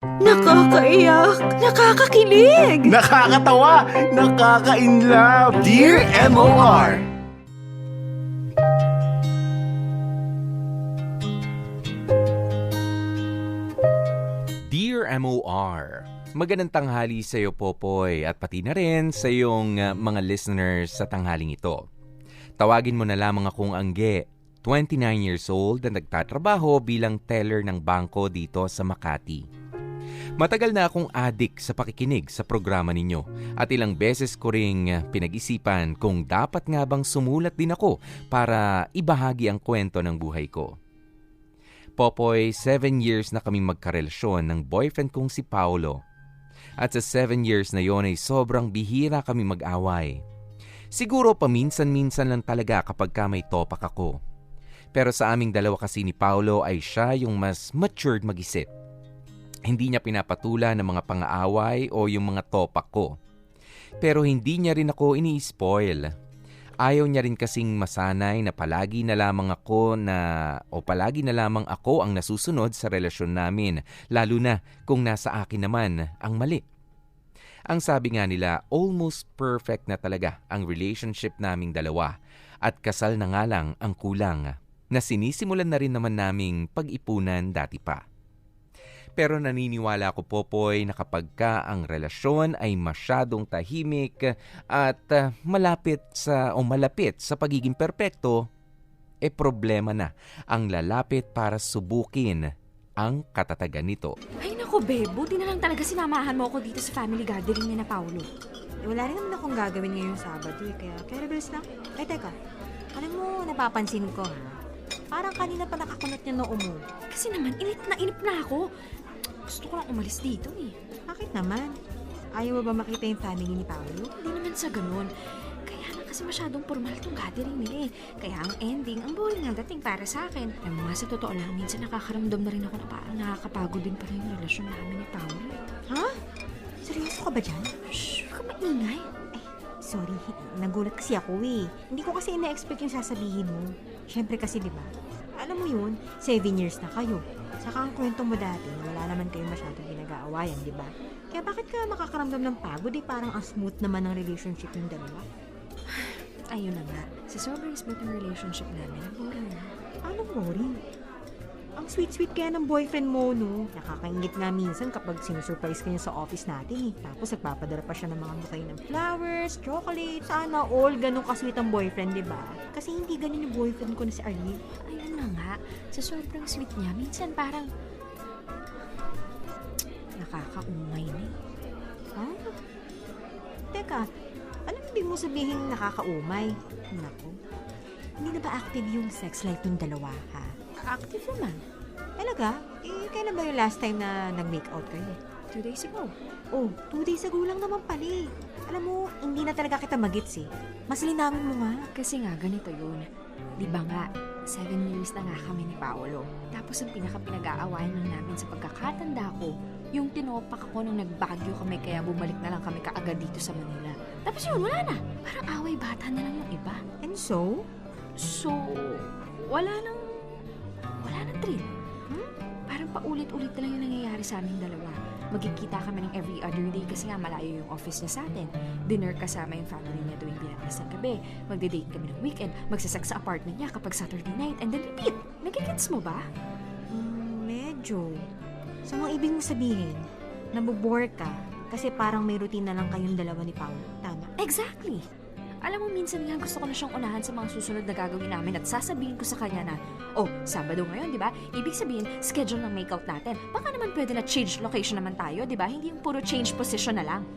Nakakaiyak, nakakakilig. Nakakatawa, nakaka-inlove. Dear MOR. Dear MOR, magandang tanghali sa iyo, Popoy, at pati na rin sa iyong mga listeners sa tanghaling ito. Tawagin mo na lamang akong Angge, 29 years old na nagtatrabaho bilang teller ng bangko dito sa Makati. Matagal na akong adik sa pakikinig sa programa ninyo at ilang beses ko ring pinag-isipan kung dapat nga bang sumulat din ako para ibahagi ang kwento ng buhay ko. Popoy, 7 years na kaming magkarelasyon ng boyfriend kong si Paolo. At sa 7 years na yon ay sobrang bihira kami mag-away. Siguro paminsan-minsan lang talaga kapag may topak ako. Pero sa aming dalawa kasi ni Paolo ay siya yung mas matured mag-isip. Hindi niya pinapatula ng mga pang-aaway o yung mga topak ko. Pero hindi niya rin ako ini-spoil. Ayaw niya rin kasing masanay na palagi na lamang ako ang nasusunod sa relasyon namin, lalo na kung nasa akin naman ang mali. Ang sabi nga nila, almost perfect na talaga ang relationship naming dalawa at kasal na nga lang ang kulang na sinisimulan na rin naman naming pag-ipunan dati pa. Pero naniniwala ako, Popoy, na kapag ang relasyon ay masyadong tahimik at malapit sa pagiging perpekto, problema na ang lalapit para subukin ang katatagan nito. Ay naku, babe, buti na lang talaga sinamahan mo ako dito sa family gathering ni na Paolo. Wala rin naman akong gagawin ngayong Sabado kaya rebels lang. Ay, teka. Alam mo, napapansin ko parang kanina pa nakakunot niya noo mo. Kasi naman, inip na ako. Gusto ko lang umalis dito eh. Bakit naman? Ayaw mo ba makita yung family ni Paolo? Hindi naman sa ganun. Kaya na kasi masyadong formal tong gathering nila eh. Kaya ang ending, ang boring ang dating para sa akin. Alam mo nga, sa totoo lang, minsan nakakaramdam na rin ako na parang nakakapagod din pala yung relasyon namin ni Paolo. Ha? Seryoso ka ba dyan? Shh, huwag ka maingay. Sorry, nagulat kasi ako eh. Hindi ko kasi ina-expect yung sasabihin mo. Siyempre kasi diba, alam mo yun, 7 years na kayo. Saka ang kwento mo dati, wala naman kayo masyadong pinag-aawayan, diba? Kaya bakit ka makakaramdam ng pagod parang ang smooth naman ng relationship yung dalawa? Ayun na nga, sa sobrang smooth ng relationship namin, ang boring na. Paano boring? Ang sweet-sweet kaya ng boyfriend mo, no? Nakakaingit nga minsan kapag sinusurprise ka niya sa office natin eh. Tapos nagpapadala pa siya ng mga bouquet ng flowers, chocolates, sana all ganun ka-sweet ang boyfriend, diba? Kasi hindi ganun yung boyfriend ko na si Arlene. Ayun na nga, sa sobrang sweet niya, minsan parang nakakaumay na eh. Huh? Teka, anong ibig mo sabihin nakakaumay? Naku, hindi na ba active yung sex life ng dalawa, ha? Active naman. Talaga? Kailan ba yung last time na nag-make out kayo? 2 days ago. Oh, 2 days ago lang naman pala eh. Alam mo, hindi na talaga kita magits eh. Mas linawin mo nga. Kasi nga, ganito yun. Di ba nga, 7 years na nga kami ni Paolo. Tapos ang pinag-aawayan lang namin sa pagkakatanda ko, yung tinopak ako nung nagbagyo kami kaya bumalik na lang kami kaagad dito sa Manila. Tapos yun, wala na. Parang away bata na lang yung iba. And so? So, wala nang thrill. Parang paulit-ulit na lang yung nangyayari sa aming dalawa. Magkikita kami ng every other day kasi nga malayo yung office niya sa atin. Dinner kasama yung family niya tuwing Biyernes ng gabi. Magde-date kami ng weekend. Magsasex sa apartment niya kapag Saturday night. And then repeat. Nagigits mo ba? Medyo. So, ang ibig mo sabihin, nabobore ka kasi parang may routine na lang kayong dalawa ni Paolo. Tama? Exactly. Alam mo, minsan nga gusto ko na siyang unahan sa mga susunod na gagawin namin at sasabihin ko sa kanya na, oh, Sabado ngayon, di ba? Ibig sabihin, schedule ng makeout natin. Baka naman pwede na change location naman tayo, di ba? Hindi yung puro change position na lang.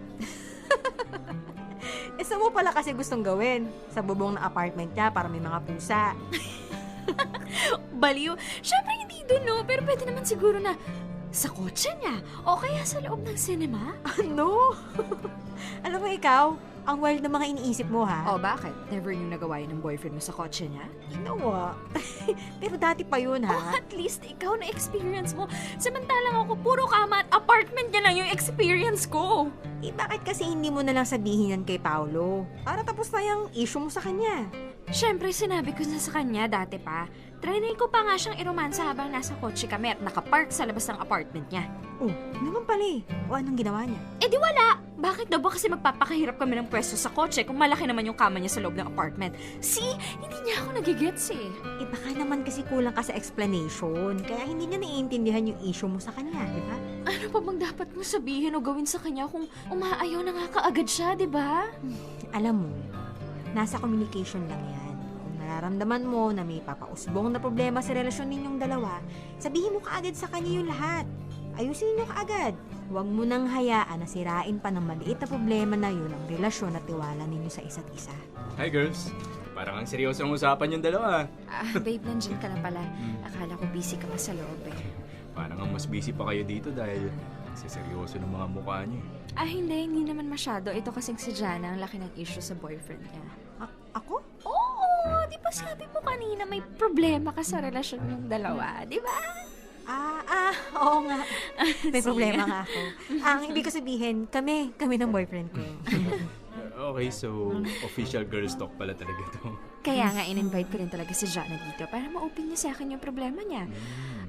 Saan mo pala kasi gustong gawin? Sa bubong ng apartment niya para may mga pusa. Baliw. Siyempre hindi dun, no? Pero pwede naman siguro na sa kotse niya o kaya sa loob ng cinema. Ano? Alam mo ikaw, ang wild na mga iniisip mo, ha? Oh, bakit? Never yung nagawa yun ng boyfriend mo sa kotse niya? Ginawa. Pero dati pa yun, Oh, ha? at least ikaw na experience mo. Samantalang ako, puro kama at apartment niya lang yung experience ko. Bakit kasi hindi mo na lang sabihin yan kay Paolo? Para tapos na yung issue mo sa kanya. Siyempre, sinabi ko na sa kanya dati pa. Trinay ko pa nga siyang iromansa habang nasa kotse kami at nakapark sa labas ng apartment niya. Oh, naman pala eh. O anong ginawa niya? Eh di wala! Bakit daw ba kasi magpapakahirap kami ng pwesto sa kotse kung malaki naman yung kama niya sa loob ng apartment? See? Hindi niya ako nagigets eh. Eh baka naman kasi kulang ka sa explanation. Kaya hindi niya naiintindihan yung issue mo sa kanya, di ba? Ano pa bang dapat mo sabihin o gawin sa kanya kung umaayaw na nga kaagad siya, di ba? Alam mo, nasa communication lang yan. Kung nararamdaman mo na may papausbong na problema sa relasyon ninyong dalawa, sabihin mo kaagad sa kanya yung lahat. Ayusin niyo kaagad. Huwag mo nang hayaan na sirain pa ng maliit na problema na yun ang relasyon at tiwala ninyo sa isa't isa. Hi girls, parang ang seryosong usapan yung dalawa. Babe, nandiyan ka na pala. Akala ko busy ka pa sa loob eh. Parang ang mas busy pa kayo dito dahil seryoso ng mga mukha niyo. Hindi naman masyado. Ito kasing si Jana ang laki ng issue sa boyfriend niya. Ako? Oo, di ba sabi mo kanina may problema ka sa relasyon ng dalawa, di ba? Oo nga. May Sige. problema nga ako. Ang ibig ko sabihin, kami ng boyfriend ko. Okay, so official girls talk pala talaga to. Kaya nga in-invite ko rin talaga si Jana dito para ma-open niya sa akin yung problema niya.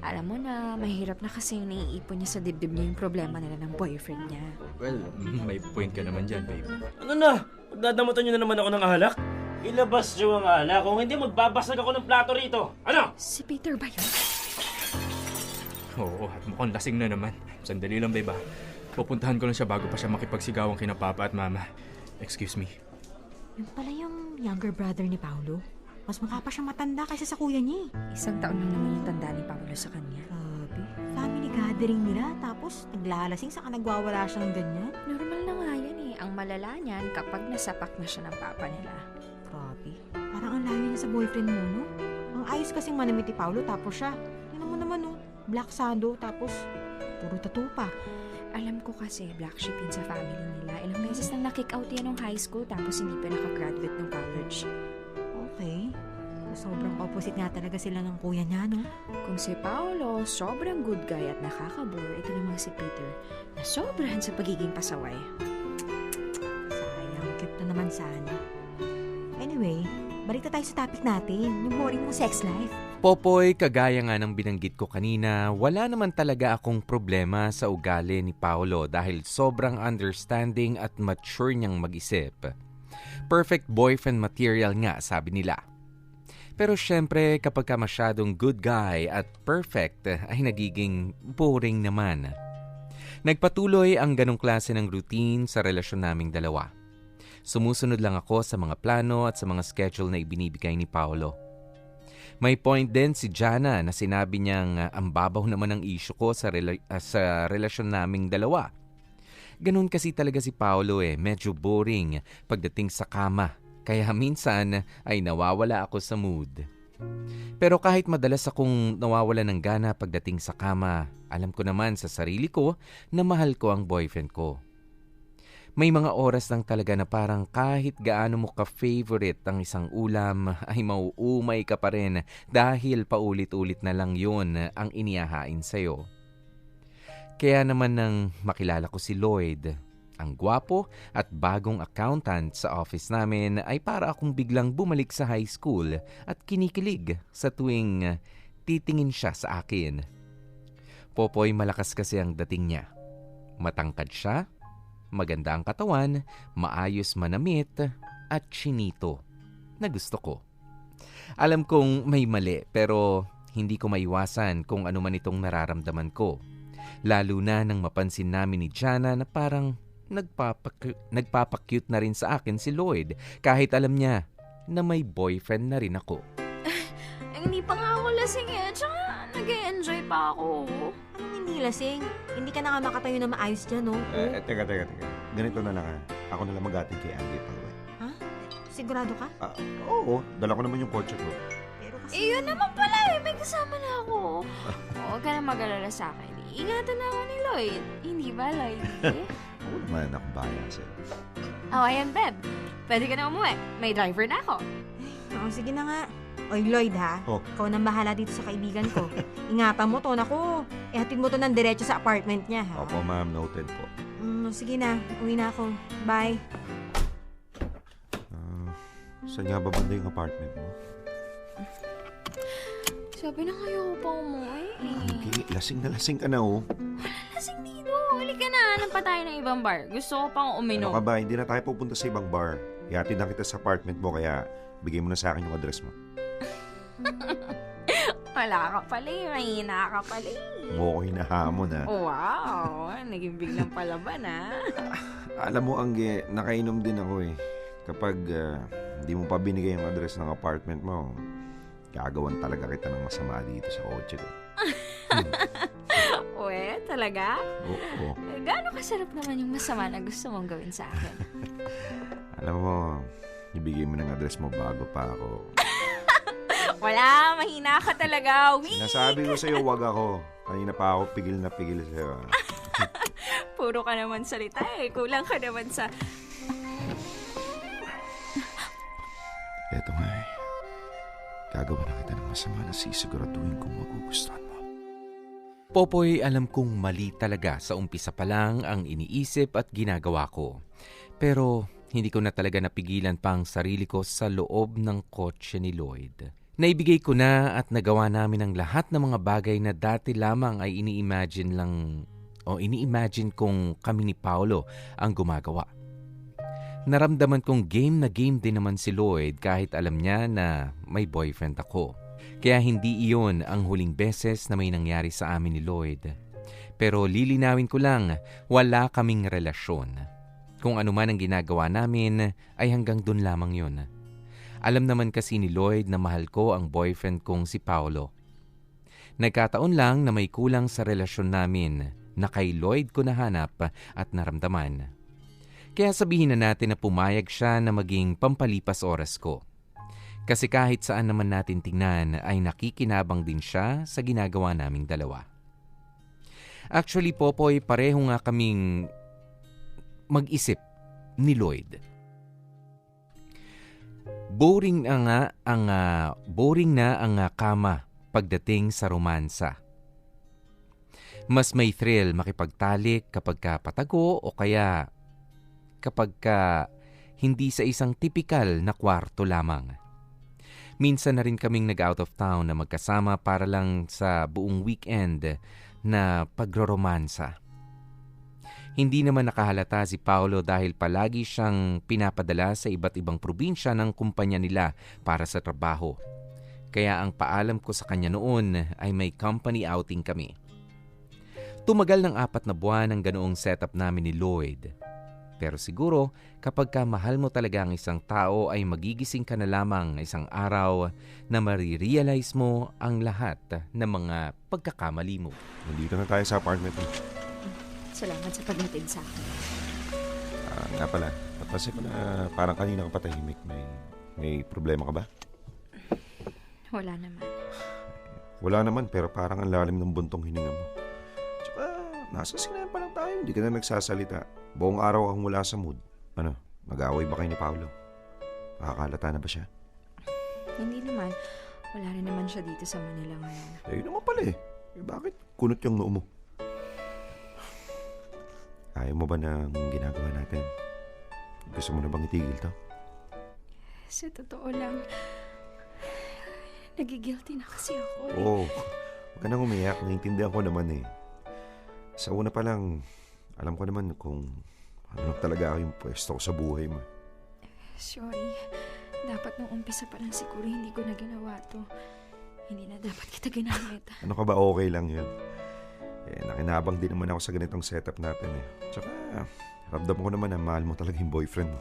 Alam mo na, mahirap na kasi yung naiipon niya sa dibdib niya yung problema nila ng boyfriend niya. Well, may point ka naman dyan, babe. Ano na? Pagdadamutan nyo na naman ako ng alak? Ilabas nyo ang alak. Kung hindi, magbabasag ako ng plato rito. Ano? Si Peter ba yun? Oo, at mukhang lasing na naman. Sandali lang, babe. Pupuntahan ko lang siya bago pa siya makipagsigawang kina papa at mama. Excuse me. Yung pala yung younger brother ni Paolo. Mas mukha pa siyang matanda kaysa sa kuya niya eh. 1 taon lang naman yung tanda ni Paolo sa kanya. Grabe. Family gathering nila, tapos naglalasing saka nagwawala siyang ganyan. Normal na nga yan eh. Ang malala niyan kapag nasapak na siya ng papa nila. Grabe. Parang ang layo na sa boyfriend mo, no? Ang ayos kasing manamit ni Paolo, tapos siya. Tingnan mo naman, no? Black sando, tapos puro tattoo pa. Alam ko kasi black sheep yun sa family nila. Ilang beses nang na-kick out yan ng high school tapos hindi pa nakagraduate ng college. Okay. Sobrang opposite nga talaga sila ng kuya niya, no? Kung si Paolo, sobrang good guy at nakakabore, ito namang si Peter, na sobrahan sa pagiging pasaway. Sayang, cute na naman sana. Anyway, balik na tayo sa topic natin, yung boring mong sex life. Popoy, kagaya nga ng binanggit ko kanina, wala naman talaga akong problema sa ugali ni Paolo dahil sobrang understanding at mature niyang mag-isip. Perfect boyfriend material nga, sabi nila. Pero syempre, kapag ka masyadong good guy at perfect, ay nagiging boring naman. Nagpatuloy ang ganong klase ng routine sa relasyon naming dalawa. Sumusunod lang ako sa mga plano at sa mga schedule na ibinibigay ni Paolo. May point din si Jana na sinabi niyang ang babaw naman ng issue ko sa relasyon naming dalawa. Ganun kasi talaga si Paolo medyo boring pagdating sa kama. Kaya minsan ay nawawala ako sa mood. Pero kahit madalas akong nawawala ng gana pagdating sa kama, alam ko naman sa sarili ko na mahal ko ang boyfriend ko. May mga oras lang talaga na parang kahit gaano mo ka-favorite ang isang ulam ay mauumay ka pa rin dahil paulit-ulit na lang yun ang inihahain sa'yo. Kaya naman nang makilala ko si Lloyd, ang gwapo at bagong accountant sa office namin ay para akong biglang bumalik sa high school at kinikilig sa tuwing titingin siya sa akin. Popoy, malakas kasi ang dating niya. Matangkad siya, maganda ang katawan, maayos manamit, at chinito na gusto ko. Alam kong may mali pero hindi ko maiwasan kung ano man itong nararamdaman ko. Lalo na nang mapansin namin ni Jana na parang nagpapakyut na rin sa akin si Lloyd kahit alam niya na may boyfriend na rin ako. Hindi pa nga ako lasing tsaka nag-e-enjoy pa ako. Anong hindi lasing? Hindi ka na nga makatayo na maayos dyan, no? Teka. Ganito na lang Ako na lang mag-ating kay Andy Palwe. Ha? Sigurado ka? Oo, dala ko naman yung kotse ko. Pero kasi... Yun naman pala may kasama na ako. Huwag ka na mag-alala sa akin. Ingatan na ako ni Lloyd. Hindi ba, Lloyd? Oo naman, akong bahala sa'yo. Ayan, Beb. Pwede ka na umuwi. May driver na ako. sige na nga. Oy, Lloyd ha, Oh. ikaw nang bahala dito sa kaibigan ko. Ingatan mo to, naku. Ihatid mo to ng diretso sa apartment niya, ha? Opo, ma'am, noted po. Sige na, uwi na ako. Bye. Saan nga ba banda yung apartment mo? Sabi na kayo pa umuwi. Okay, lasing na lasing ka na, oh. Wala na Lasing dito. Halika na. Hanap pa tayo ng ibang bar. Gusto ko pang uminom. Ano ka ba? Hindi na tayo pupunta sa ibang bar. Ihatid na kita sa apartment mo, kaya bigay mo na sa akin yung address mo. Wala ka pala eh. Mahina ka pala eh. Mo ko hinahamon, ha? Wow. Naging biglang palaban Alam mo, Angge, nakainom din ako eh. Kapag hindi mo pa binigay yung address ng apartment mo, gagawan talaga kita ng masama dito sa kotse ko. Uwe, talaga? Oo. Gaano kasarap naman yung masama na gusto mong gawin sa akin? Alam mo, ibigay mo ng address mo bago pa ako. Wala, mahina ka talaga. Weak! Sinasabi ko sa'yo, wag ako. Kanina pa ako pigil na pigil sa'yo. Puro ka naman salita eh. Kulang ka naman sa... Eto nga eh. Gagawa na kita ng masama na sisiguraduhin kung magugustuhan mo. Popoy, alam kong mali talaga sa umpisa pa lang ang iniisip at ginagawa ko. Pero hindi ko na talaga napigilan pa ang sarili ko sa loob ng kotse ni Lloyd. Naibigay ko na at nagawa namin ang lahat ng mga bagay na dati lamang ay ini-imagine kong kami ni Paolo ang gumagawa. Naramdaman kong game na game din naman si Lloyd kahit alam niya na may boyfriend ako. Kaya hindi iyon ang huling beses na may nangyari sa amin ni Lloyd. Pero lilinawin ko lang, wala kaming relasyon. Kung ano man ang ginagawa namin ay hanggang dun lamang yun. Alam naman kasi ni Lloyd na mahal ko ang boyfriend kong si Paolo. Nagkataon lang na may kulang sa relasyon namin na kay Lloyd ko nahanap at naramdaman. Kaya sabihin na natin na pumayag siya na maging pampalipas oras ko. Kasi kahit saan naman natin tingnan ay nakikinabang din siya sa ginagawa naming dalawa. Actually, Popoy, pareho nga kaming mag-isip ni Lloyd. Boring na ang kama pagdating sa romansa. Mas may thrill makipagtalik kapag ka patago o kaya kapag ka hindi sa isang tipikal na kwarto lamang. Minsan na rin kaming nag-out of town na magkasama para lang sa buong weekend na pagroromansa. Hindi naman nakahalata si Paolo dahil palagi siyang pinapadala sa iba't ibang probinsya ng kumpanya nila para sa trabaho. Kaya ang paalam ko sa kanya noon ay may company outing kami. Tumagal ng 4 na buwan ang ganoong setup namin ni Lloyd. Pero siguro kapag ka mahal mo talaga ang isang tao ay magigising ka na lamang isang araw na marirealize mo ang lahat ng mga pagkakamali mo. Nandito na tayo sa apartment mo. Salamat sa paghatid sa akin. Nga pala, napansin ko na parang kanina ka patahimik. May problema ka ba? Wala naman. Wala naman, pero parang ang lalim ng buntong hininga mo. Tsaka, nasa sinayan pa lang tayo. Hindi ka na nagsasalita. Buong araw kang wala sa mood. Ano, nag-aaway ba kayo ni Paolo? Nakakalata na ba siya? Hindi naman. Wala rin naman siya dito sa Manila ngayon. Yun naman pala eh. Bakit kunot yung noo mo? Ayaw mo ba ng ginagawa natin? Gusto mo na bang itigil to? Sa totoo lang, nagigilty na kasi ako. Oo. Huwag ka nang umiyak. Naintindihan ko naman eh. Sa una pa lang, alam ko naman kung ano talaga yung pwesto ko sa buhay mo. Sorry. Dapat nung umpisa pa lang siguro hindi ko na ginawa to. Hindi na dapat kita ginamit. Ano ka ba, okay lang yun? Nakinabang din naman ako sa ganitong setup natin eh. Tsaka, ramdam ko naman na mahal mo talaga yung boyfriend mo.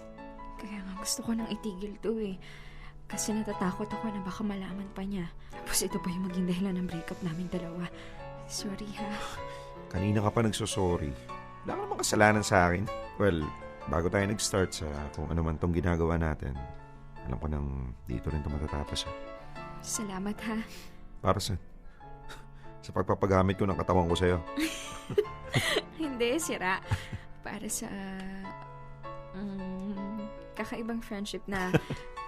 Kaya nga gusto ko nang itigil to eh. Kasi natatakot ako na baka malaman pa niya. Tapos ito pa yung maging dahilan ng breakup namin dalawa. Sorry ha. Kanina ka pa nagsosorry. Wala ka namang kasalanan sa akin. Well, bago tayo nag-start sa kung ano man tong ginagawa natin, alam ko nang dito rin ito matatapos. Salamat ha. Para sa pagpapagamit ko ng katawan ko sa'yo. Hindi, sira. Para sa kakaibang friendship na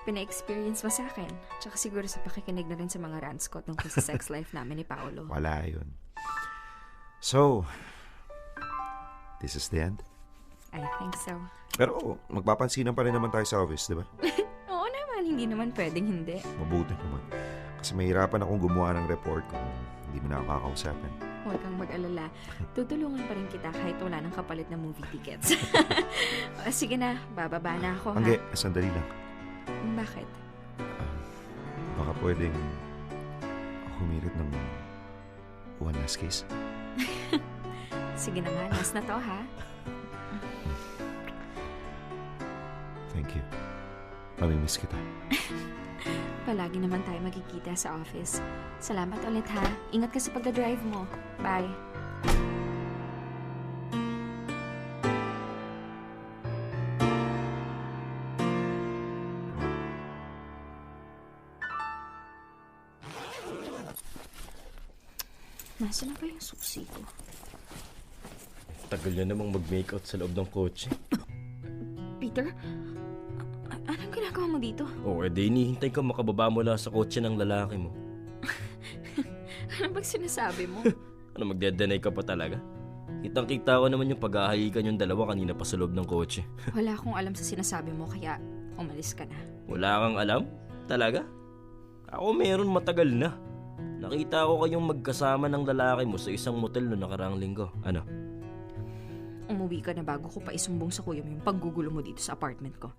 pina-experience mo sa akin. Tsaka siguro sa pakikinig na rin sa mga rants ko tungkol sa sex life namin ni Paolo. Wala yun. So, this is the end? I think so. Pero magpapansinan pa rin naman tayo sa office, di ba? Oo naman, hindi naman pwedeng hindi. Mabuti naman. Kasi mahirapan akong gumawa ng report kung hindi mo na ako kakausapin. Huwag kang mag-alala. Tutulungan pa rin kita kahit wala ng kapalit na movie tickets. Sige na, bababa na ako, Angge, ha? sandali lang. Bakit? Baka pwedeng humirit ng one last kiss. Sige naman, last na to, ha? Thank you. Mamimiss kita. Palagi naman tayo magkikita sa office. Salamat ulit, ha? Ingat ka sa pagdadrive mo. Bye. Nasaan na ba yung susi ko? Tagal niya namang mag-makeout sa loob ng kotse. Peter? Anong ginagawa mo dito? Edi hinihintay ka makababa mula sa kotse ng lalaki mo. Ano bang sinasabi mo? Ano, magdedenay ka pa talaga? Kitang-kita ko naman yung pag-ahayikan yung dalawa kanina pa sa loob ng kotse. Wala akong alam sa sinasabi mo, kaya umalis ka na. Wala kang alam? Talaga? Ako meron, matagal na. Nakita ko kayong magkasama ng lalaki mo sa isang motel noong nakaraang linggo. Ano? Umuwi ka na bago ko pa isumbong sa kuya mo yung paggugulo mo dito sa apartment ko.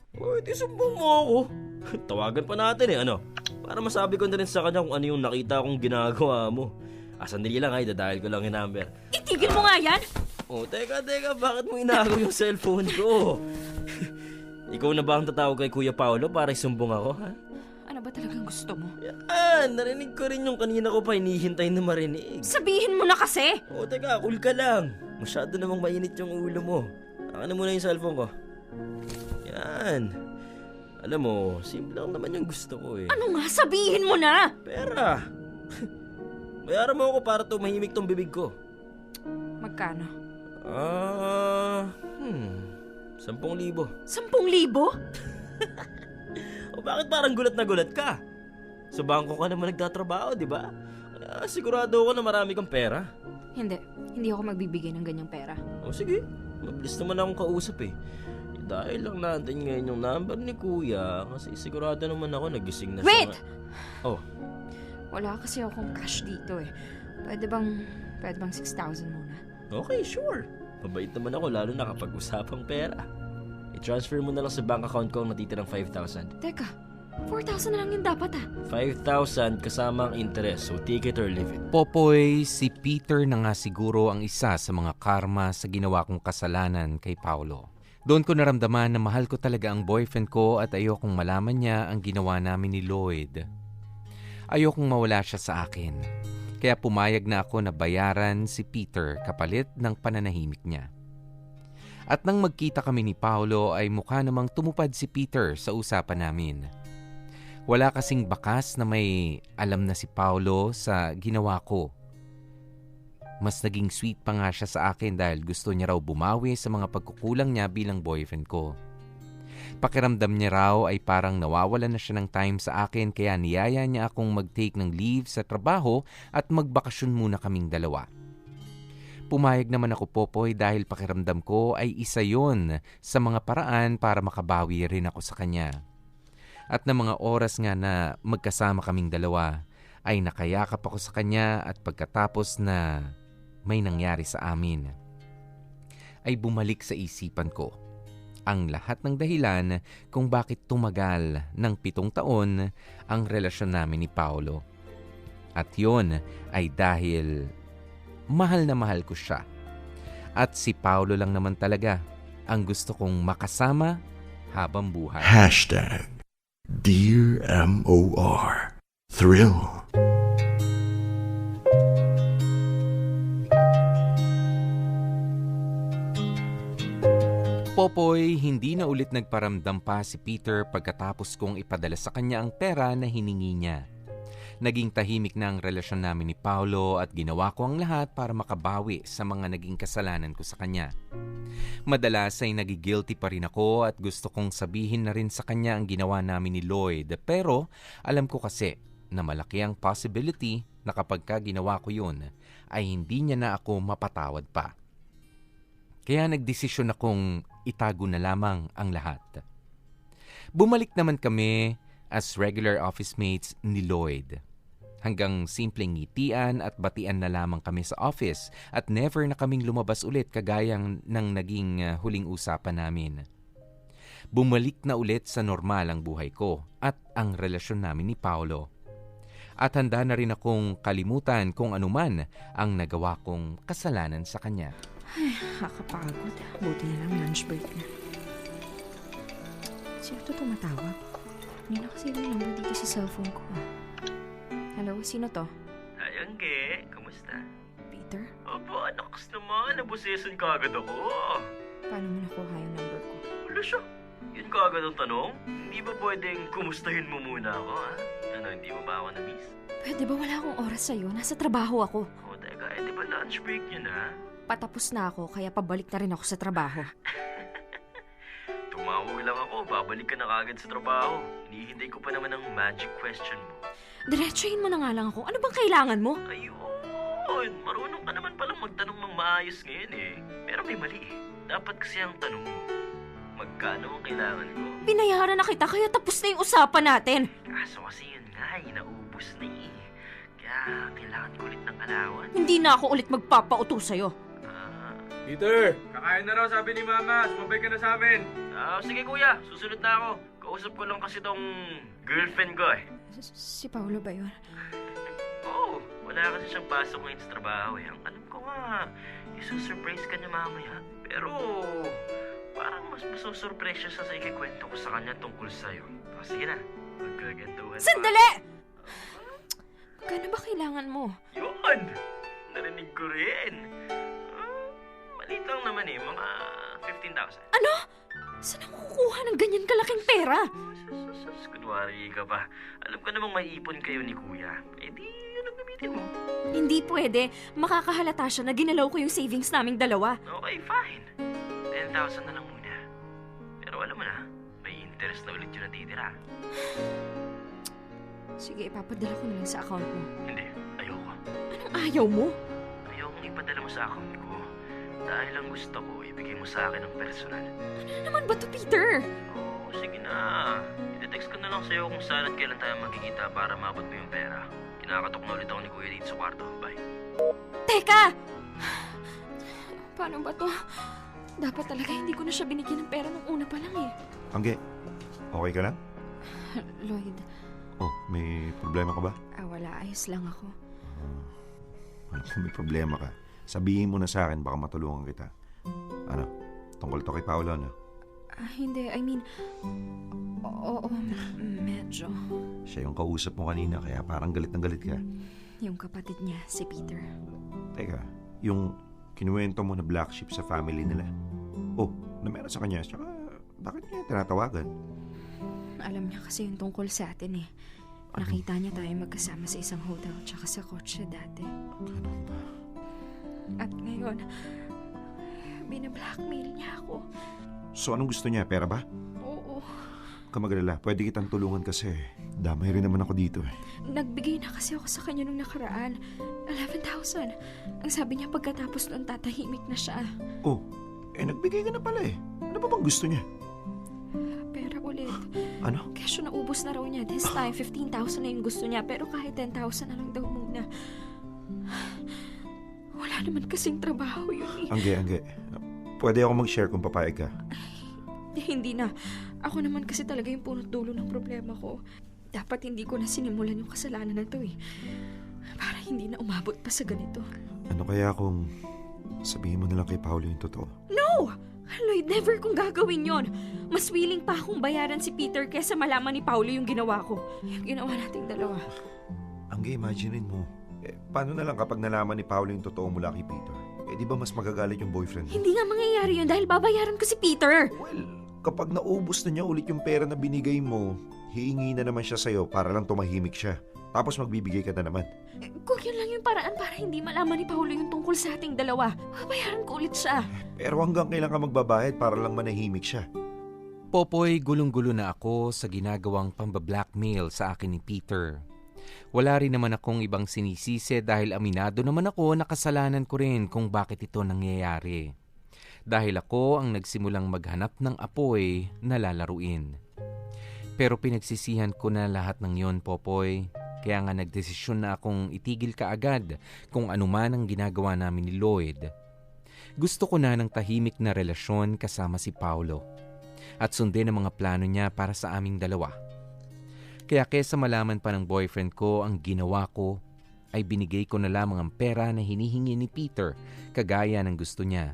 Di sumbong mo ako. Tawagan pa natin ano? Para masabi ko na rin sa kanya kung ano yung nakita kong ginagawa mo. Sandali lang dadahil ko lang yung number. Itigil mo nga yan! Teka, bakit mo inagaw yung cellphone ko? Ikaw na ba ang tatawag kay Kuya Paolo para isumbong ako, ha? Ano ba talagang gusto mo? Narinig ko rin yung kanina ko pa hinihintay na marinig. Sabihin mo na kasi! Teka, cool ka lang. Masyado namang mainit yung ulo mo. Akin na muna yung cellphone ko. Yan. Alam mo, simple lang naman yung gusto ko eh. Ano nga? Sabihin mo na! Pera! Bayaran mo ako para tumahimik tong bibig ko. Magkano? 10,000. 10,000? Bakit parang gulat na gulat ka? Sa bangko ka naman nagtatrabaho, di ba? Sigurado ako na marami kang pera. Hindi ako magbibigay ng ganyang pera. Sige, mabilis naman akong kausap eh. Dahil lang natin ngayon yung number ni Kuya kasi sigurado naman ako nagising na Wait! siya. Wala kasi akong cash dito eh. Pwede bang 6,000 muna? Okay, sure. Mabait naman ako lalo na kapag usapang pera. I-transfer mo na lang sa bank account ko ang natitirang 5,000. Teka, 4,000 na lang yung dapat 5,000 kasama ang interest, so take it or leave it. Popoy, si Peter na nga siguro ang isa sa mga karma sa ginawa kong kasalanan kay Paolo. Doon ko naramdaman na mahal ko talaga ang boyfriend ko at ayokong malaman niya ang ginawa namin ni Lloyd. Ayokong mawala siya sa akin. Kaya pumayag na ako na bayaran si Peter kapalit ng pananahimik niya. At nang magkita kami ni Paolo ay mukha namang tumupad si Peter sa usapan namin. Wala kasing bakas na may alam na si Paolo sa ginawa ko. Mas naging sweet pa nga siya sa akin dahil gusto niya raw bumawi sa mga pagkukulang niya bilang boyfriend ko. Pakiramdam niya raw ay parang nawawalan na siya ng time sa akin kaya niyaya niya akong mag-take ng leave sa trabaho at magbakasyon muna kaming dalawa. Pumayag naman ako, Popoy, dahil pakiramdam ko ay isa yon sa mga paraan para makabawi rin ako sa kanya. At ng mga oras nga na magkasama kaming dalawa ay nakayakap ako sa kanya at pagkatapos na may nangyari sa amin ay bumalik sa isipan ko ang lahat ng dahilan kung bakit tumagal ng 7 taon ang relasyon namin ni Paolo. At yon ay dahil mahal na mahal ko siya. At si Paolo lang naman talaga ang gusto kong makasama habang buhay. Dear MOR Thrill. Popoy, hindi na ulit nagparamdam pa si Peter pagkatapos kong ipadala sa kanya ang pera na hiningi niya. Naging tahimik na ang relasyon namin ni Paolo at ginawa ko ang lahat para makabawi sa mga naging kasalanan ko sa kanya. Madalas ay nagigilty pa rin ako at gusto kong sabihin na rin sa kanya ang ginawa namin ni Lloyd, pero alam ko kasi na malaki ang possibility na kapag ginawa ko yun ay hindi niya na ako mapatawad pa. Kaya nagdesisyon akong itago na lamang ang lahat. Bumalik naman kami as regular office mates ni Lloyd. Hanggang simpleng ngitian at batian na lamang kami sa office at never na kaming lumabas ulit kagayang ng naging huling usapan namin. Bumalik na ulit sa normal ang buhay ko at ang relasyon namin ni Paolo. At handa na rin akong kalimutan kung anuman ang nagawa kong kasalanan sa kanya. Kakapagod. Buti na lang lunch break na. Sino to tumatawag? Hindi na kasi yung number dito sa cellphone ko. Hello, sino to? Hi, Angge. Kamusta? Peter? Aba, nakas naman. Nabusesan ka agad ako. Paano mo nakuha yung number ko? Wala siya. Yun ka agad ang tanong? Hindi ba pwedeng kumustahin mo muna ako, ha? Ano, hindi mo ba ako na-miss? Pwede ba wala akong oras sa'yo? Nasa trabaho ako. O, teka, di ba lunch break yun, ha? Patapos na ako, kaya pabalik na rin ako sa trabaho. Tumawag lang ako. Babalik ka na kagad sa trabaho. Hinihintay ko pa naman ang magic question mo. Diretsuhin mo na nga lang ako. Ano bang kailangan mo? Ayun, marunong ka naman palang magtanong ng maayos ngayon eh. Pero may mali eh. Dapat kasi ang tanong mo, magkano ang kailangan ko? Binayaran na kita, kaya tapos na yung usapan natin. Kaso kasi yun nga eh, naubos na eh. Kaya kailangan ko ulit ng alawan. Hindi na ako ulit magpapauto sa'yo. Peter! Kakain na raw sabi ni Mama. Sumabay ka na sa amin. Sige kuya, susunod na ako. Kausap ko lang kasi tong girlfriend ko eh. Si Paolo ba yun? Oo, wala kasi siyang pasok ngayon sa trabaho eh. Ang alam ko nga, isusurprise ka niya mamaya. Pero parang mas masusurprise siya sa ikikwento ko sa kanya tungkol sa'yo. Sige na, magkagantuhan. Sandali! Kano ba kailangan mo? Yun! Narinig ko rin. Maliit lang naman eh, mga 15,000. Ano? Saan ako kukuha ng ganyan kalaking pera? Kunwari ka pa. Alam ko namang maiipon kayo ni Kuya. Eh di, ano gamitin mo? Hindi pwede. Makakahalata siya na ginalaw ko yung savings naming dalawa. Okay, fine. 10,000 na lang muna. Pero alam mo na, may interest na ulit yung natitira. Sige, ipapadala ko na lang sa account mo. Hindi, ayoko. Anong ayaw mo? Ayokong ipadala mo sa account ko. Dahil ang gusto ko, ibigay mo sa akin ng personal. Ano naman ba to, Peter? Oo, sige na. I-text ko na lang sa'yo kung saan at kailan tayo magkikita para maabot mo yung pera. Kinakatok na ulit ako ni Kuya dito sa kwarto. Bye. Teka! Paano ba to? Dapat talaga hindi ko na siya binigyan ng pera nung una pa lang eh. Angge, okay ka lang? Lloyd, Oh, may problema ka ba? wala. Ayos lang ako. Alam ko may problema ka. Sabihin mo na sa akin, baka matulungan kita. Ano? Tungkol to kay Paolo, ano? Hindi. I mean, oo, medyo. Siya yung kausap mo kanina, kaya parang galit na galit ka. Yung kapatid niya, si Peter. Teka, yung kinuwento mo na black sheep sa family nila. Oh, na meron sa kanya. Tsaka, bakit niya tinatawagan? Alam niya kasi yung tungkol sa atin eh. Nakita niya tayo magkasama sa isang hotel tsaka sa kotse dati. Ganun ba? At ngayon, binablackmail niya ako. So, anong gusto niya? Pera ba? Oo. Kamagalala, pwede kitang tulungan kasi damay rin naman ako dito eh. Nagbigay na kasi ako sa kanya nung nakaraan. 11,000. Ang sabi niya pagkatapos noon tatahimik na siya. Oh, nagbigay ka na pala eh. Ano ba bang gusto niya? Pera ulit. Ano? Kesyo naubos na raw niya. This time, 15,000 na yung gusto niya. Pero kahit 10,000 na lang daw muna. Wala naman kasing trabaho yun eh. Angge. Pwede ako mag-share kung papayag ka. Hindi na. Ako naman kasi talaga yung punot dulo ng problema ko. Dapat hindi ko na sinimulan yung kasalanan na to eh. Para hindi na umabot pa sa ganito. Ano kaya kung sabihin mo na lang kay Paolo yung totoo? No! Lloyd, never kong gagawin yon. Mas willing pa akong bayaran si Peter kesa malaman ni Paolo yung ginawa ko. Yung ginawa nating dalawa. Angge, imaginein mo. Paano na lang kapag nalaman ni Paolo yung totoo mula kay Peter? Di ba mas magagalit yung boyfriend mo? Hindi nga mangyayari yun dahil babayaran ko si Peter. Well, kapag naubos na niya ulit yung pera na binigay mo, hihingi na naman siya sa'yo para lang tumahimik siya. Tapos magbibigay ka na naman. Kung yun lang yung paraan para hindi malaman ni Paolo yung tungkol sa ating dalawa, babayaran ko ulit siya. Pero hanggang kailan ka magbabayad para lang manahimik siya? Popoy, gulong-gulo na ako sa ginagawang pambablackmail sa akin ni Peter. Wala rin naman akong ibang sinisisi dahil aminado naman ako na kasalanan ko rin kung bakit ito nangyayari. Dahil ako ang nagsimulang maghanap ng apoy na lalaruin. Pero pinagsisihan ko na lahat ng yon, Popoy. Kaya nga nagdesisyon na akong itigil kaagad kung anuman ang ginagawa namin ni Lloyd. Gusto ko na ng tahimik na relasyon kasama si Paolo at sundin ang mga plano niya para sa aming dalawa. Kaya kesa malaman pa ng boyfriend ko ang ginawa ko, ay binigay ko na lamang ang pera na hinihingi ni Peter kagaya ng gusto niya.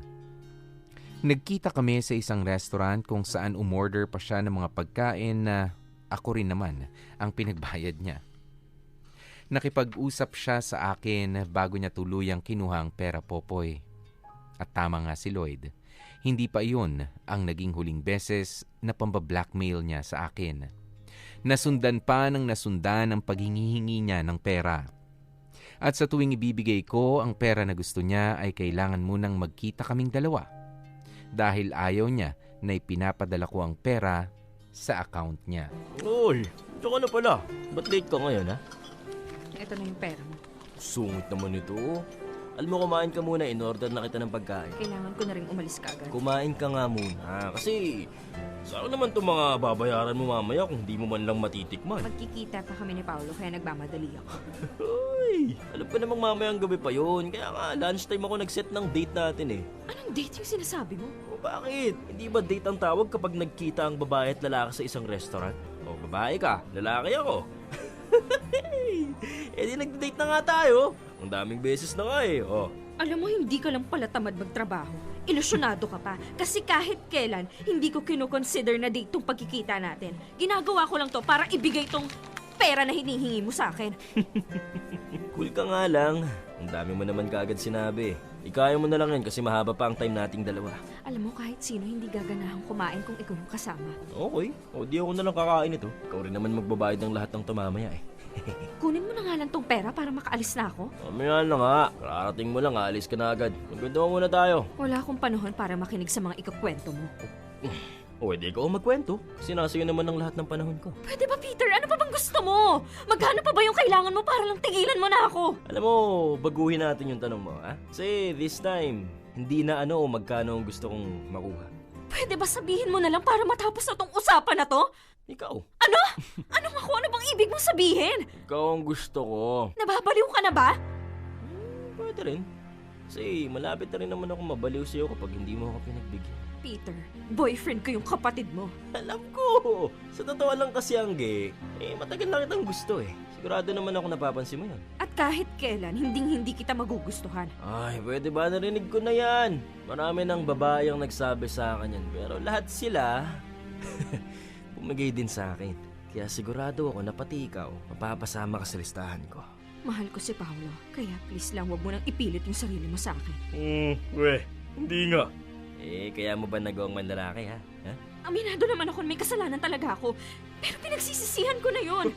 Nagkita kami sa isang restaurant kung saan umorder pa siya ng mga pagkain na ako rin naman ang pinagbayad niya. Nakipag-usap siya sa akin bago niya tuluyang kinuha ang pera, Popoy. At tama nga si Lloyd, hindi pa iyon ang naging huling beses na pambablackmail niya sa akin. Nasundan pa ng nasundan ang paghingihingi niya ng pera. At sa tuwing ibibigay ko ang pera na gusto niya ay kailangan munang magkita kaming dalawa. Dahil ayaw niya na ipinapadala ko ang pera sa account niya. Uy, tsaka na pala. Ba't late ka ngayon, ha? Ito na yung pera mo. Sungit naman ito. Alam mo, kumain ka muna. In-order na kita ng pagkain. Kailangan ko na rin umalis ka agad. Kumain ka nga muna. Kasi, saan naman itong mga babayaran mo mamaya kung di mo man lang matitikman? Magkikita pa kami ni Paolo kaya nagmamadali ako. Uy, alam ko namang mamayang gabi pa yun. Kaya nga, lunchtime ako nag-set ng date natin eh. Anong date yung sinasabi mo? O bakit? Hindi ba date ang tawag kapag nagkita ang babae at lalaki sa isang restaurant? O babae ka, lalaki ako. Eh di nag-date na nga tayo. Ang daming beses na nga eh. Oh. Alam mo, hindi ka lang pala tamad magtrabaho. Ilusyonado ka pa. Kasi kahit kailan, hindi ko kinoconsider na date tong pagkikita natin. Ginagawa ko lang to para ibigay tong pera na hinihingi mo sa akin. Cool ka nga lang. Ang dami mo naman kaagad sinabi. Ikaya mo na lang yan kasi mahaba pa ang time nating dalawa. Alam mo, kahit sino hindi gaganahang kumain kung ikaw yung kasama. Okay. O di ako na lang kakain ito. Ikaw rin naman magbabayad ng lahat ng tumamaya eh. Kunin mo na nga lang tong pera para makaalis na ako. Mamaya na nga. Kararating mo lang, aalis ka na agad. Magkwento muna tayo. Wala akong panahon para makinig sa mga ikakwento mo. O edi ikaw magkwento. Sinasaya naman ng lahat ng panahon ko. Pwede ba, Peter? Ano pa bang gusto mo? Magkano pa ba yung kailangan mo para lang tigilan mo na ako? Alam mo, baguhin natin yung tanong mo, ha? Kasi this time, hindi na ano o magkano ang gusto kong makuha. Pwede ba sabihin mo na lang para matapos na tong usapan na to? Ikaw. Ano? Anong ako? Ano bang ibig mong sabihin? Ikaw ang gusto ko. Nababaliw ka na ba? Pwede rin. Kasi malapit na rin naman ako mabaliw sa'yo kapag hindi mo ako pinagbigyan. Peter, boyfriend ko yung kapatid mo. Alam ko! Sa totoo lang kasi, Angge, matagal na kitang gusto eh. Sigurado naman ako napapansin mo yan. At kahit kailan, hindi kita magugustuhan. Ay, pwede ba narinig ko na yan? Marami ng babae ang nagsabi sa akin yan. Pero lahat sila, bumigay din sa akin. Kaya sigurado ako na pati ikaw, mapapasama ka sa listahan ko. Mahal ko si Paolo, kaya please lang wag mo nang ipilit yung sarili mo sa akin. Hindi nga. Kaya mo ba nagawang manlalaki, ha? Aminado naman ako na may kasalanan talaga ako. Pero pinagsisisihan ko na yon.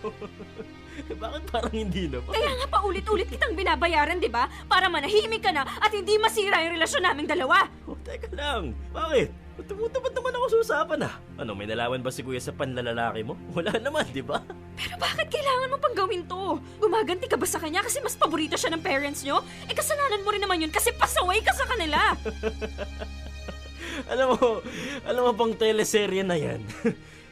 Bakit parang hindi na? Kaya nga paulit-ulit kitang binabayaran, di ba? Para manahimik ka na at hindi masira yung relasyon naming dalawa. Teka lang. Bakit? Tumutupad naman ako sa usapan, ha? Ano, may nalaman ba si Kuya sa panlalalaki mo? Wala naman, di ba? Pero bakit kailangan mo pang gawin to? Gumaganti ka ba sa kanya kasi mas paborito siya ng parents nyo? Kasalanan mo rin naman yun kasi pasaway ka sa kanila. Alam mo pang teleserye na yan.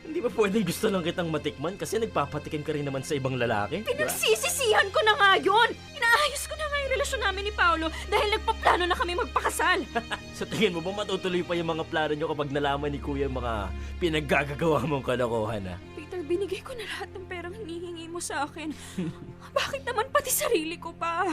Hindi ba pwedeng gusto lang kitang matikman kasi nagpapatikim ka rin naman sa ibang lalaki? Pinagsisisihan ko na nga yun! Inaayos ko na nga yung relasyon namin ni Paolo dahil nagpaplano na kami magpakasal. Sa tingin mo ba matutuloy pa yung mga plano nyo kapag nalaman ni Kuya yung mga pinaggagawa mong kalokohan, ha? Peter, binigay ko na lahat ng perang hinihingi mo sa akin. Bakit naman pati sarili ko pa?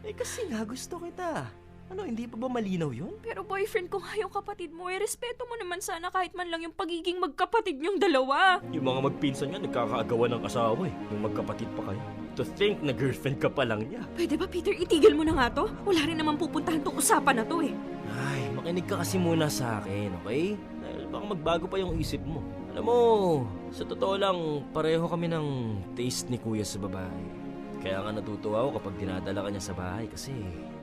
Kasi nga gusto kita. Ano, hindi pa ba malinaw yun? Pero boyfriend ko nga yung kapatid mo, respeto mo naman sana kahit man lang yung pagiging magkapatid niyong dalawa. Yung mga magpinsan nga, nagkakaagawan ng asawa eh. Yung magkapatid pa kayo. To think na girlfriend ka pa lang niya. Pwede ba, Peter, itigil mo na nga to? Wala rin naman pupuntahan tong usapan na to eh. Ay, makinig ka kasi muna sa akin, okay? Dahil baka magbago pa yung isip mo. Alam mo, sa totoo lang, pareho kami ng taste ni Kuya sa babae. Kaya nga natutuwa ako kapag dinadala ka niya sa bahay kasi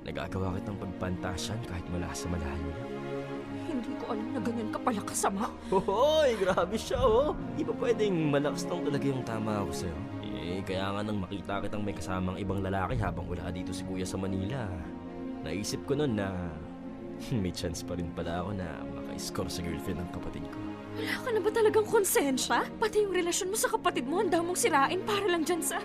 nagagawa kitang pagpantasyan kahit wala sa malayo niya. Hindi ko alam na ganyan ka pala kasama. Hoy, grabe siya oh. Di ba pwedeng malakas lang talaga yung tama ako sa'yo? Kaya nga nang makita kitang may kasamang ibang lalaki habang wala dito si Kuya sa Manila, naisip ko nun na may chance pa rin pala ako na maka-score sa girlfriend ng kapatid ko. Wala ka na ba talagang konsensya? Pati yung relasyon mo sa kapatid mo, handa mong sirain para lang dyan sa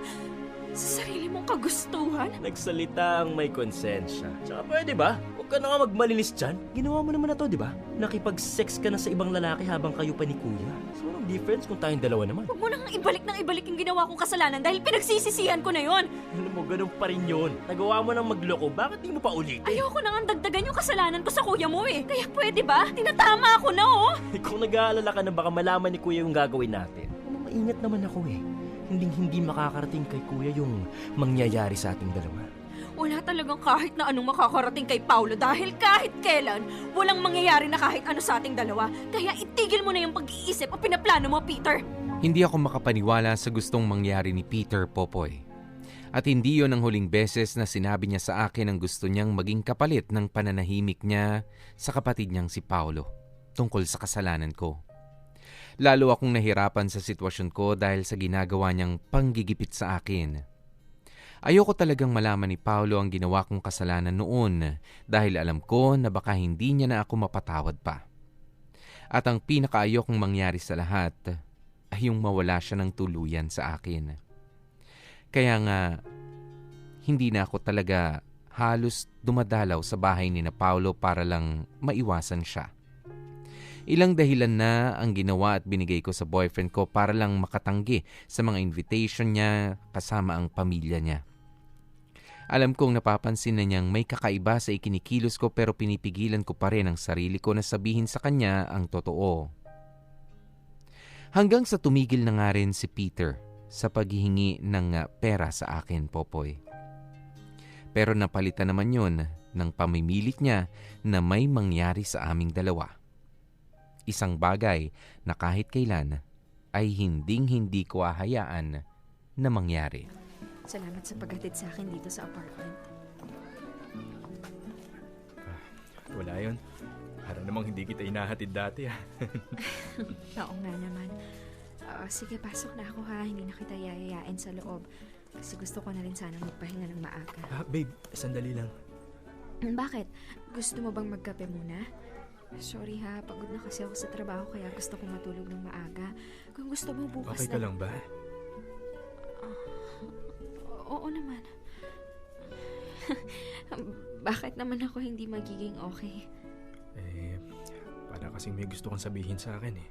Sa sarili mong kagustuhan? Nagsalita ang may konsensya. Tsaka pwede ba? Huwag ka na nga magmalinis dyan. Ginawa mo naman na to, di ba? Nakipag-sex ka na sa ibang lalaki habang kayo pa ni Kuya. So, anong difference kung tayong dalawa naman? Huwag mo nang ibalik yung ginawa kong kasalanan dahil pinagsisisihan ko na yon. Alam mo, ganun pa rin yun. Nagawa mo nang magloko, bakit di mo pa ulit? Ayoko nang dagdagan yung kasalanan ko sa kuya mo eh. Kaya pwede ba? Tinatama ako na oh. Kung nag-aalala ka na baka malaman ni Kuya yung gagawin natin. Maingat naman ako eh. Hindi makakarating kay Kuya yung mangyayari sa ating dalawa. Wala talagang kahit na anong makakarating kay Paulo dahil kahit kailan, walang mangyayari na kahit ano sa ating dalawa. Kaya itigil mo na yung pag-iisip o pinaplano mo, Peter. Hindi ako makapaniwala sa gustong mangyari ni Peter, Popoy. At hindi yon ang huling beses na sinabi niya sa akin ang gusto niyang maging kapalit ng pananahimik niya sa kapatid niyang si Paulo tungkol sa kasalanan ko. Lalo akong nahirapan sa sitwasyon ko dahil sa ginagawa niyang panggigipit sa akin. Ayoko talagang malaman ni Paulo ang ginawa kong kasalanan noon dahil alam ko na baka hindi niya na ako mapatawad pa. At ang pinakaayokong mangyari sa lahat ay yung mawala siya ng tuluyan sa akin. Kaya nga, hindi na ako talaga halos dumadalaw sa bahay ni na Paulo para lang maiwasan siya. Ilang dahilan na ang ginawa at binigay ko sa boyfriend ko para lang makatanggi sa mga invitation niya kasama ang pamilya niya. Alam kong napapansin na niyang may kakaiba sa ikinikilos ko pero pinipigilan ko pa rin ang sarili ko na sabihin sa kanya ang totoo. Hanggang sa tumigil na nga rin si Peter sa paghihingi ng pera sa akin, Popoy. Pero napalitan naman yun ng pamimilit niya na may mangyari sa aming dalawa. Isang bagay na kahit kailan ay hinding-hindi ko hahayaan na mangyari. Salamat sa paghatid sa akin dito sa apartment. Wala yun. Para namang hindi kita inahatid dati Oo nga naman. Sige, pasok na ako ha. Hindi na kita yayayain sa loob. Kasi gusto ko na rin sana magpahinga ng maaga. Babe, sandali lang. Bakit? Gusto mo bang magkape muna? Sorry ha, pagod na kasi ako sa trabaho kaya gusto ko matulog ng maaga. Kung gusto mo bukas Okay ka lang ba? Oo naman. Bakit naman ako hindi magiging okay? Para kasing may gusto kang sabihin sa akin eh.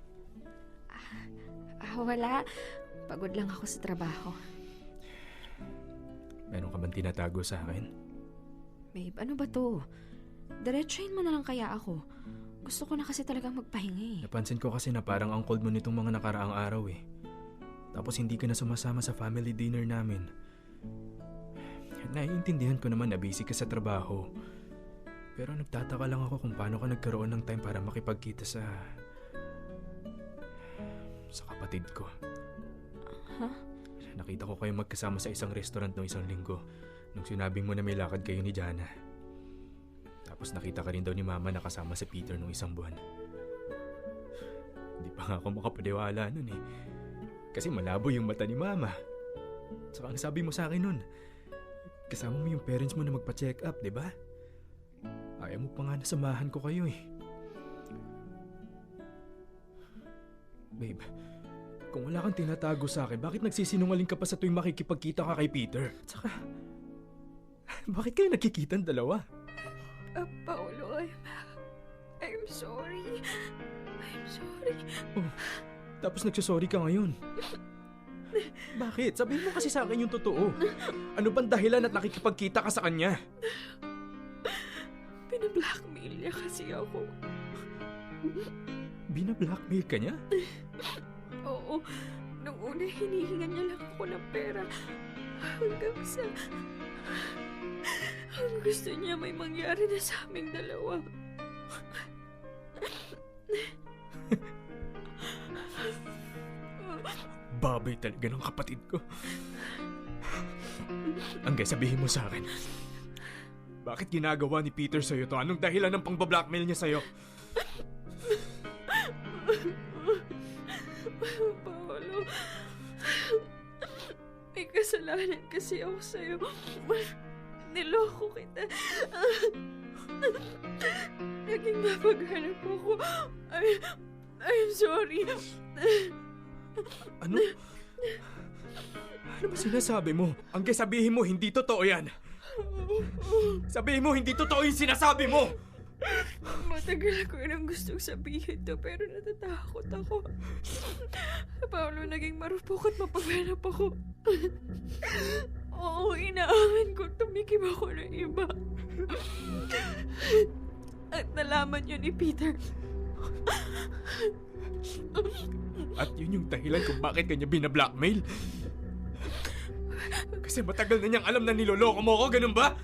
Wala. Pagod lang ako sa trabaho. Meron ka bang tinatago sa akin? Babe, ano ba to? Diretsahin mo na lang kaya ako. Gusto ko na kasi talagang magpahinga eh. Napansin ko kasi na parang ang cold mo nitong mga nakaraang araw eh. Tapos hindi ka na sumasama sa family dinner namin. Naiintindihan ko naman na busy ka sa trabaho. Pero nagtataka lang ako kung paano ka nagkaroon ng time para makipagkita sa kapatid ko. Huh? Nakita ko kayo magkasama sa isang restaurant noong isang linggo nung sinabing mo na may lakad kayo ni Jana. Tapos nakita ka rin daw ni Mama na kasama si Peter nung isang buwan. Hindi pa nga ako makapaniwala nun eh. Kasi malabo yung mata ni Mama. Saka ang sabi mo sa akin nun, kasama mo yung parents mo na magpa-check up, di ba? Ayaw mo pa nga nasamahan ko kayo eh. Babe, kung wala kang tinatago sa akin, bakit nagsisinungaling ka pa sa tuwing makikipagkita ka kay Peter? Tsaka, bakit kayo nagkikita ang dalawa? Paulo, I'm sorry. I'm sorry. Oh, tapos nagsasorry ka ngayon. Bakit? Sabihin mo kasi sa akin yung totoo. Ano bang dahilan at nakikipagkita ka sa kanya? Pinablackmail niya kasi ako. Bina-blackmail ka niya? Oo. Nung una, hinihingan niya lang ako ng pera. Hanggang sa... Ang gusto niya may mangyari na sa aming dalawa. Babay talaga ng kapatid ko. Anggay, sabihin mo sa akin. Bakit ginagawa ni Peter sa'yo to? Anong dahilan ng pang-blackmail niya sa'yo? Paolo, may kasalanan kasi ako sa'yo. Niloko kita. Naging mapaghanap ako. I'm sorry. Ano? Ano ba sinasabi mo? Ang sabihin mo, hindi totoo yan. Sabihin mo, hindi totoo yung sinasabi mo. Matagal ko nang gustong sabihin to pero natatakot ako. Paolo, naging marupok at mapaghanap ako. Oo, inaamin ko tumikim ako ng iba. At nalaman yun ni Peter. At yun yung dahilan kung bakit kanya binablockmail. Kasi matagal na niyang alam na niloloko mo ako, ganun ba?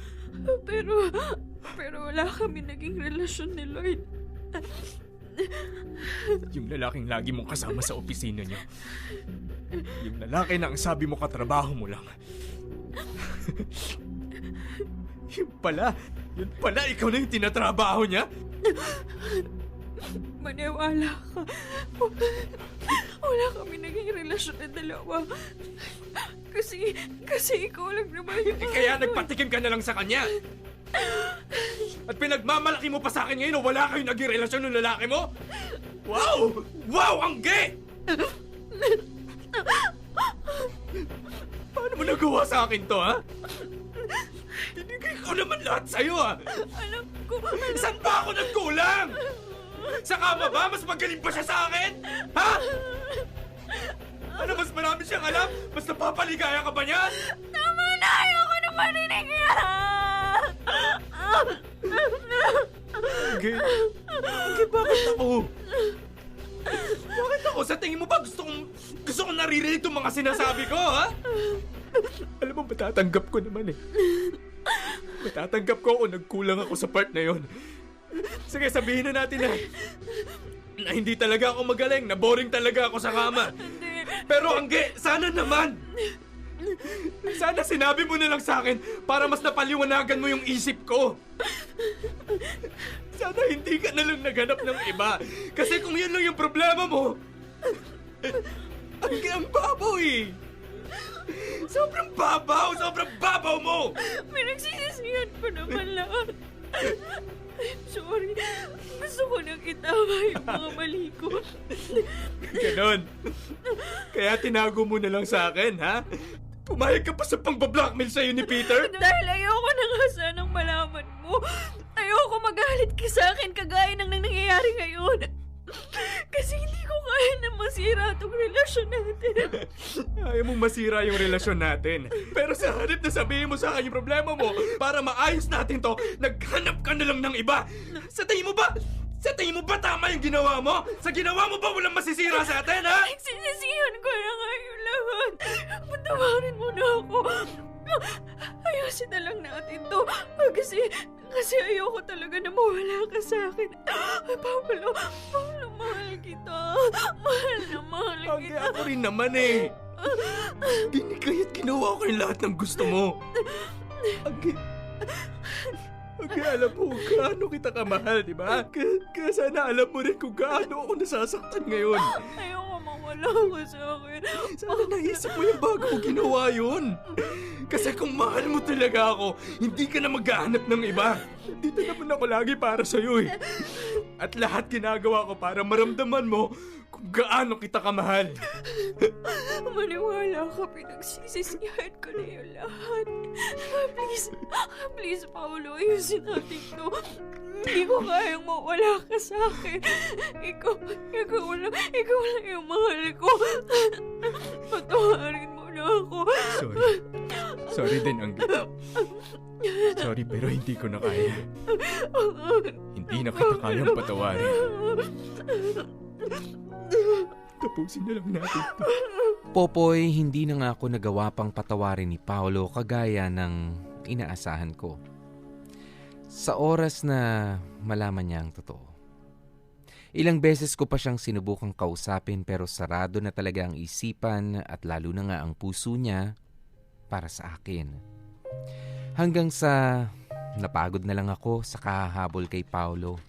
Pero wala kami naging relasyon ni Lloyd. Yung lalaking lagi mong kasama sa opisina niyo. Yung lalaki na ang sabi mo katrabaho mo lang. Yun pala, ikaw na yung tinatrabaho niya? Maniwala ka. Wala kami naging relasyon na dalawa. Kasi ikaw lang naman yung... Kaya nagpatikim ka na lang sa kanya. At pinagmamalaki mo pa sa akin ngayon na wala kayong naging relasyon ng lalaki mo? Wow! Wow! Ang gay! Paano mo nagawa sa akin to, ha? Tinigay ko naman lahat sa'yo, ha? Alam ko... Saan pa ako nagkulang? Sa kama ba? Mas magaling pa siya sa akin? Ha? Ano, mas marami siyang alam? Mas napapaligaya ka ba niya? Tama na! Ayoko na marinig yan! Okay, bakit ako? Bakit ako? Sa tingin mo ba gusto kong naririnig itong mga sinasabi ko, ha? Alam mo, matatanggap ko naman eh. Matatanggap ko kung nagkulang ako sa part na yon. Sige, sabihin na natin na hindi talaga ako magaling, na boring talaga ako sa kama. Pero Angge, sana naman! Sana sinabi mo na lang sa akin para mas napaliwanagan mo yung isip ko. Sana hindi ka na lang naghanap ng iba. Kasi kung yun lang yung problema mo, Angge, ang babaw eh. Sobrang babaw mo! Pinagsisisihan ko naman lahat. I'm sorry. Gusto ko nang itama yung mga mali ko. Ganon. Kaya tinago mo na lang sa akin, ha? Pumayag ka pa sa pang-blackmail sa'yo ni Peter? Dahil ayoko na nga sanang malaman mo. Ayoko magalit ka sa akin kagaya ng nangyayari ngayon. Kasi hindi ko kaya na masira itong relasyon natin. Ayaw mong masira yung relasyon natin. Pero sa halip na sabihin mo sa akin yung problema mo, para maayos natin to, naghanap ka na lang ng iba. Sa tingin mo ba tama yung ginawa mo? Sa ginawa mo ba walang masisira sa atin, ha? Nagsisisihan ko na nga yung lahat. Patawarin mo na ako. Ayusin na lang natin to. Kasi ayoko talaga na mawala ka sa akin. Ay, Paolo, mahal kita. Mahal Angge, kita. ako rin naman eh. Binigay at ginawa ko yung lahat ng gusto mo. Angge, alam mo kung gaano kita kamahal, di ba? Kaya sana alam mo rin kung gaano ako nasasaktan ngayon. Ayoko mawala ka sa akin. Sana naisip mo yung bago mo ginawa yun. Kasi kung mahal mo talaga ako, hindi ka na maghahanap ng iba. Dito naman ako lagi para sa'yo eh. At lahat ginagawa ko para maramdaman mo kung gaano kita kamahal. Maniwala ka, pinagsisisihan ko na yung lahat. Please, Paolo, ayusin natin to. Hindi ko kayang mawala ka sa akin. Ikaw lang yung mahal ko. Patawarin mo na ako. Sorry din, Angge. Sorry, pero hindi ko na kaya. Hindi na kita kayang patawarin. Tapusin na lang natin to. Popoy, hindi na nga ako nagawa pang patawarin ni Paolo kagaya ng inaasahan ko. Sa oras na malaman niya ang totoo. Ilang beses ko pa siyang sinubukang kausapin pero sarado na talaga ang isipan at lalo na nga ang puso niya para sa akin. Hanggang sa napagod na lang ako sa kahahabol kay Paolo.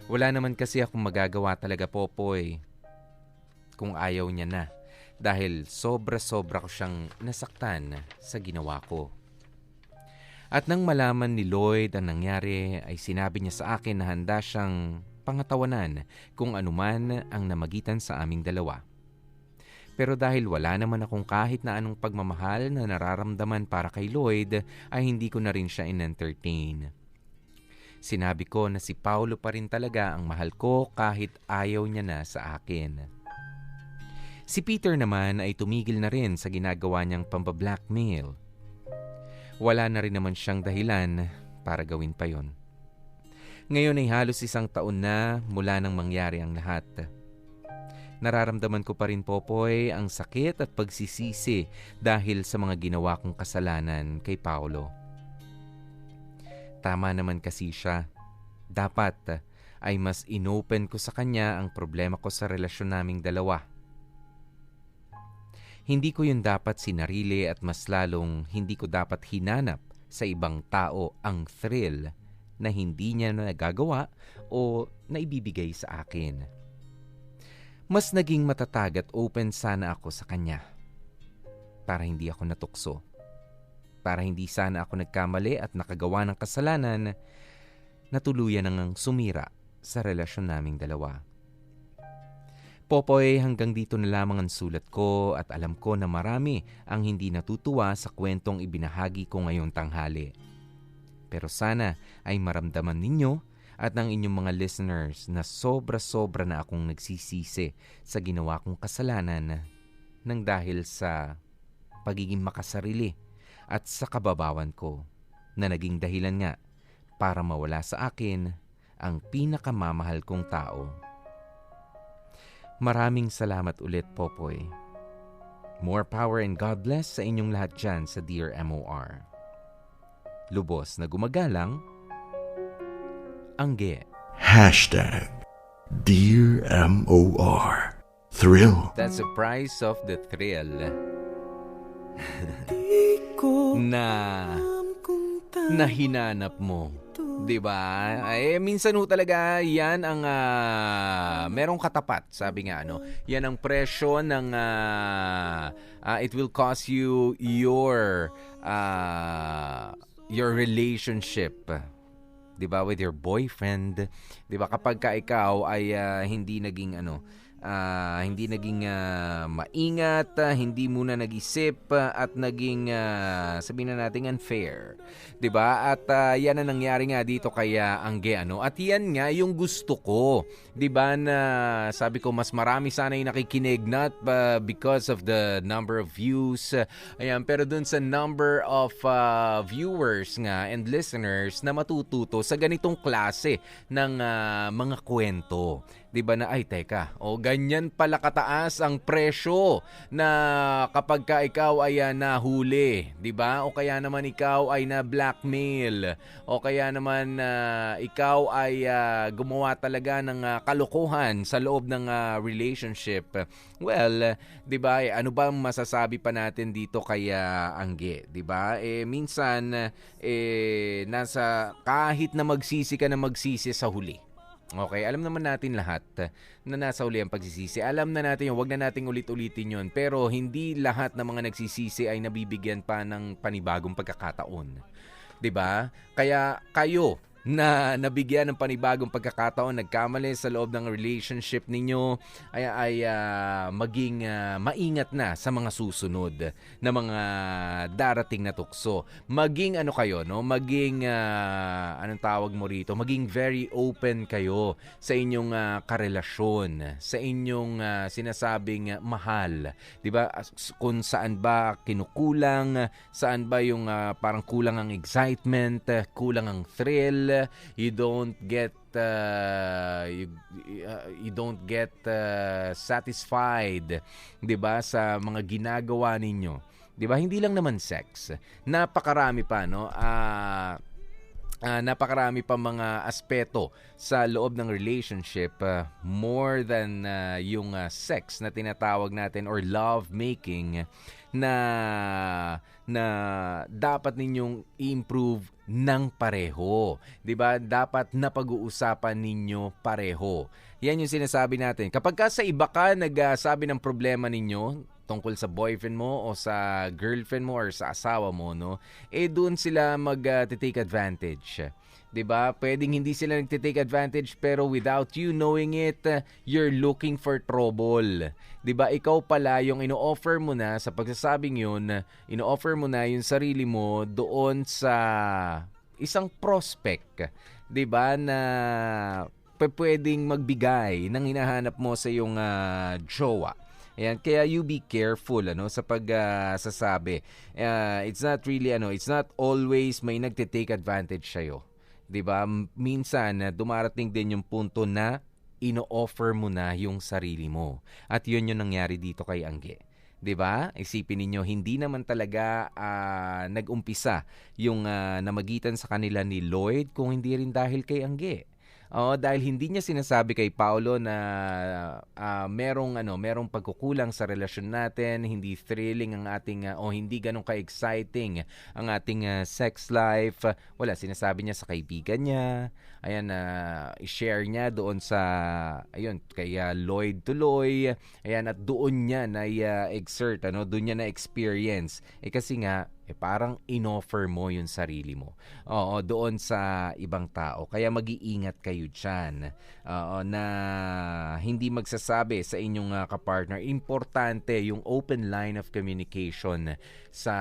Wala naman kasi akong magagawa talaga, Popoy, kung ayaw niya na dahil sobra-sobra ko siyang nasaktan sa ginawa ko. At nang malaman ni Lloyd ang nangyari ay sinabi niya sa akin na handa siyang pangatawanan kung anuman ang namagitan sa aming dalawa. Pero dahil wala naman akong kahit na anong pagmamahal na nararamdaman para kay Lloyd, ay hindi ko na rin siya in-entertain. Sinabi ko na si Paulo pa rin talaga ang mahal ko kahit ayaw niya na sa akin. Si Peter naman ay tumigil na rin sa ginagawa niyang pambablackmail. Wala na rin naman siyang dahilan para gawin pa yon. Ngayon ay halos 1 taon na mula nang mangyari ang lahat. Nararamdaman ko pa rin, Popoy, ang sakit at pagsisisi dahil sa mga ginawa kong kasalanan kay Paulo. Tama naman kasi siya. Dapat ay mas inopen ko sa kanya ang problema ko sa relasyon naming dalawa. Hindi ko yun dapat sinarili at mas lalong hindi ko dapat hinanap sa ibang tao ang thrill na hindi niya nagagawa o naibibigay sa akin. Mas naging matatag at open sana ako sa kanya para hindi ako natukso. Para hindi sana ako nagkamali at nakagawa ng kasalanan na tuluyan nang sumira sa relasyon naming dalawa. Popoy, hanggang dito na lamang ang sulat ko at alam ko na marami ang hindi natutuwa sa kwentong ibinahagi ko ngayong tanghali. Pero sana ay maramdaman ninyo at ng inyong mga listeners na sobra-sobra na akong nagsisisi sa ginawa kong kasalanan nang dahil sa pagiging makasarili at sa kababawan ko na naging dahilan nga para mawala sa akin ang pinakamamahal kong tao. Maraming salamat ulit, Popoy. More power and God bless sa inyong lahat dyan sa Dear MOR. Lubos na gumagalang, Angge. Hashtag Dear MOR. Thrill. That's the price of the thrill. na hinanap mo. Diba? Minsan ho talaga yan ang merong katapat. Sabi nga, yan ang presyo ng it will cost you your relationship. Diba, with your boyfriend, diba, kapag ka ikaw ay hindi naging maingat, hindi muna nag-isip at naging sabihin na natin unfair, 'di ba? At yan ang nangyari nga dito kay Angge, at yan nga yung gusto ko, 'di ba, na sabi ko mas marami sana yung nakikinig, not because of the number of views, ayan, pero dun sa number of viewers nga and listeners na matututo sa ganitong klase ng mga kwento. 'Di ba, na ay teka, ganyan pala kataas ang presyo na kapag ka ikaw ay nahuli, 'di ba? O kaya naman ikaw ay na blackmail, o kaya naman ikaw ay gumawa talaga ng kalokohan sa loob ng relationship. Well, 'di ba, ano ba masasabi pa natin dito kay Angge, 'di ba? Minsan nasa kahit na magsisi ka na magsisi sa huli. Okay, alam naman natin lahat na nasa uli ang pagsisisi. Alam na natin yun, wag na nating ulit-ulitin yun. Pero hindi lahat ng mga nagsisisi ay nabibigyan pa ng panibagong pagkakataon. 'Di ba? Kaya kayo na nabigyan ng panibagong pagkakataon, nagkamali sa loob ng relationship ninyo, ay maging maingat na sa mga susunod na mga darating na tukso. Maging maging anong tawag mo rito, maging very open kayo sa inyong karelasyon, sa inyong sinasabing mahal, 'di ba? Kung saan ba kinukulang, saan ba yung parang kulang ang excitement, kulang ang thrill, you don't get satisfied, 'di ba, sa mga ginagawa ninyo, 'di ba? Hindi lang naman sex, napakarami pa, napakarami pa mga aspeto sa loob ng relationship, more than yung sex na tinatawag natin or love making, na dapat ninyong i-improve ng pareho. 'Di ba? Dapat napag-uusapan ninyo pareho. Yan yung sinasabi natin. Kapag ka sa iba ka nagsabi ng problema ninyo tungkol sa boyfriend mo o sa girlfriend mo or sa asawa mo, doon sila mag-take advantage. 'Diba? Pwedeng hindi sila nagte-take advantage pero without you knowing it, you're looking for trouble. 'Diba? Ikaw pala yung ino-offer mo na sa pagsasabing yun, ino-offer mo na yung sarili mo doon sa isang prospect, 'diba, na pwedeng magbigay ng hinahanap mo sa iyong jowa. Ayan, kaya you be careful sa pagsasabi. It's not always may nagte-take advantage sa'yo. 'Di ba? Minsan dumarating din yung punto na ino-offer mo na yung sarili mo. At 'yun yung nangyari dito kay Angge. 'Di ba? Isipin ninyo, hindi naman talaga nag-umpisa yung namagitan sa kanila ni Lloyd kung hindi rin dahil kay Angge. Dahil hindi niya sinasabi kay Paolo na merong pagkukulang sa relasyon natin, hindi thrilling ang ating o hindi ganun ka-exciting ang ating sex life. Wala, sinasabi niya sa kaibigan niya. Ayan, i-share niya doon sa kay Lloyd Tuloy. Ayan, at doon niya na exert, doon niya na experience. Kasi nga parang inoffer mo yung sarili mo. Doon sa ibang tao. Kaya mag-iingat kayo dyan. Na hindi magsasabi sa inyong kapartner. Importante yung open line of communication sa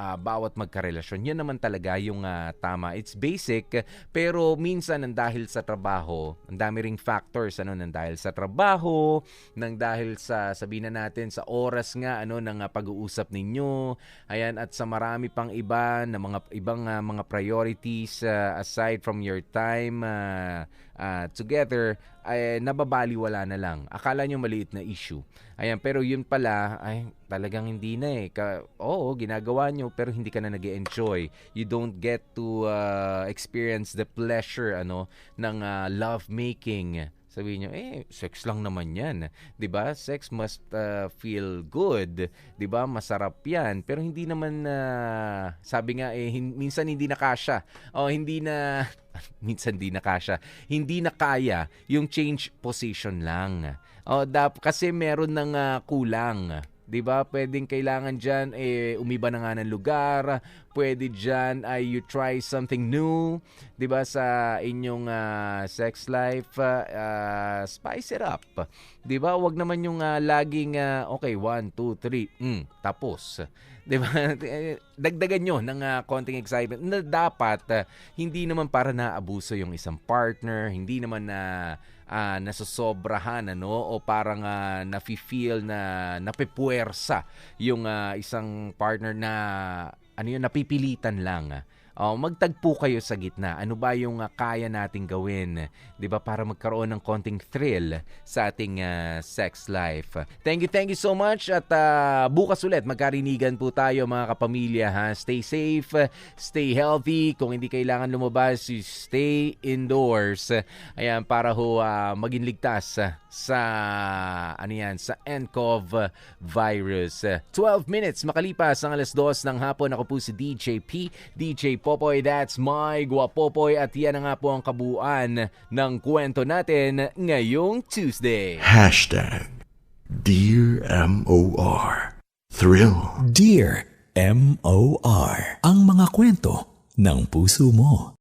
bawat magkarelasyon. Yan naman talaga yung tama. It's basic, pero minsan nang dahil sa trabaho, ang dami ring factors, nang dahil sa trabaho, nang dahil sa, sabihin na natin, sa oras nga, ng pag-uusap ninyo, ayan, at sa marami pang iba, na mga ibang mga priorities aside from your time together, ay nababaliwala na lang. Akala nyo maliit na issue. Ayan, pero yun pala, ay talagang hindi na ginagawa nyo pero hindi ka na nag-enjoy. You don't get to experience the pleasure ng love making. Sabihin nyo, sex lang naman yan. 'Di ba? Sex must feel good. 'Di ba? Masarap yan. Pero hindi naman, sabi nga, minsan hindi na kasya. Minsan hindi na kasya. Hindi na kaya yung change position lang. Kasi meron ng kulang. 'Di ba? Pwedeng kailangan diyan umiba na nga ng lugar. Pwede diyan ay you try something new, 'di ba, sa inyong sex life, spice it up. 'Di ba? Huwag naman yung laging okay, 1 2 3, tapos. 'Di ba? Dagdagan nyo ng konting excitement na dapat hindi naman para naabuso yung isang partner, hindi naman na nasosobrahan o parang nafi-feel na napipuwersa yung isang partner na napipilitan lang. Magtagpo kayo sa gitna. Ano ba yung kaya nating gawin, 'di ba, para magkaroon ng konting thrill sa ating sex life. Thank you so much at bukas ulit magkarinigan po tayo mga kapamilya, ha. Stay safe, stay healthy. Kung hindi kailangan lumabas, stay indoors. Ayan, para maging ligtas sa sa nCoV virus. 12 minutes makalipas ang 2:00 ng hapon. Ako po si DJ P, DJ Popoy, that's my Guapopoy, at yan na nga po ang kabuuan ng kwento natin ngayong Tuesday. Dear MOR. Thrill. Dear MOR, ang mga kwento ng puso mo.